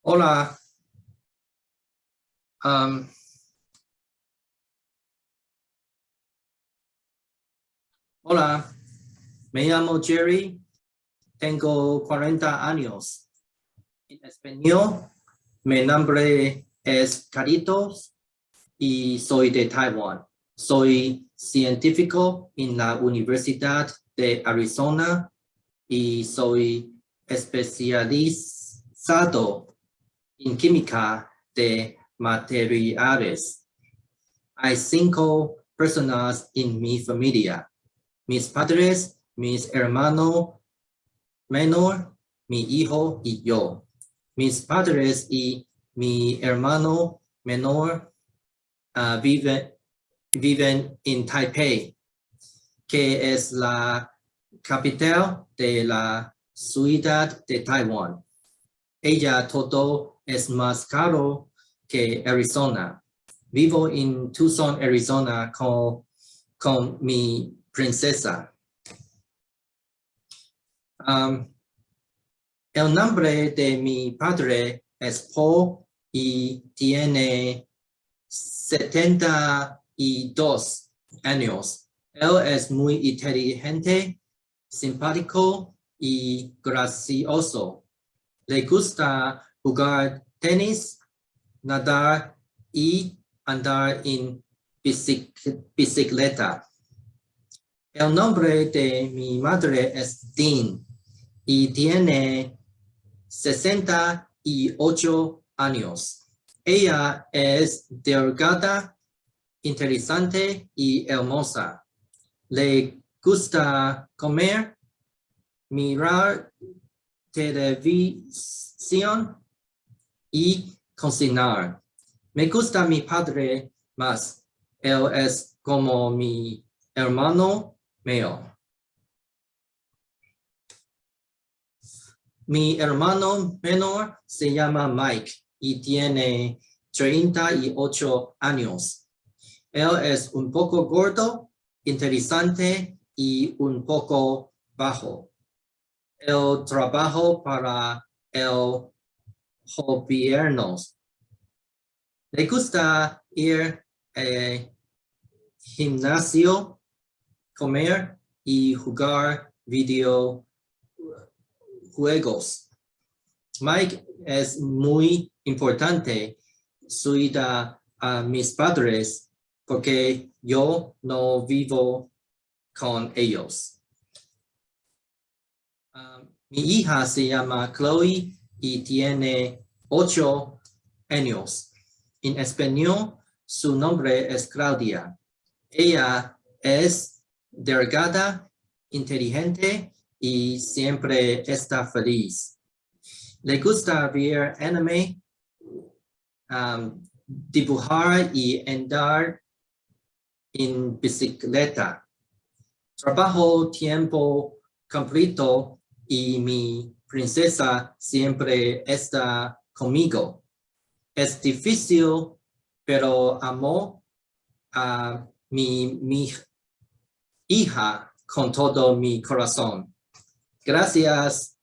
Hola, um, hola, me llamo Jerry, tengo 40 años. En español, mi nombre es Caritos y soy de Taiwán. Soy científico en la Universidad de Arizona y soy especializado en química de materiales. Hay 5 personas en mi familia. Mis padres, mis hermanos menor, mi hijo y yo. Mis padres y mi hermano menor viven en Taipei, que es la capital de la ciudad de Taiwán. Ella todo es más caro que Arizona. Vivo en Tucson, Arizona con mi princesa. El nombre de mi padre es Paul y tiene 72 años. Él es muy inteligente, simpático y gracioso. Le gusta jugar tenis, nadar y andar en bicicleta. El nombre de mi madre es Dean y tiene 68 años. Ella es delgada, interesante y hermosa. Le gusta comer, mirar televisión y cocinar. Me gusta mi padre más. Él es como mi hermano mío. Mi hermano menor se llama Mike y tiene 38 años. Él es un poco gordo, interesante y un poco bajo. Él trabaja para el gobierno. Le gusta ir al gimnasio, comer y jugar videojuegos. Mike es muy importante cuidar a mis padres porque yo no vivo con ellos. Mi hija se llama Chloe y tiene 8 años. En español, su nombre es Claudia. Ella es delgada, inteligente y siempre está feliz. Le gusta ver anime, dibujar y andar en bicicleta. Trabajo tiempo completo y mi princesa siempre está conmigo. Es difícil, pero amo a mi hija con todo mi corazón. Gracias.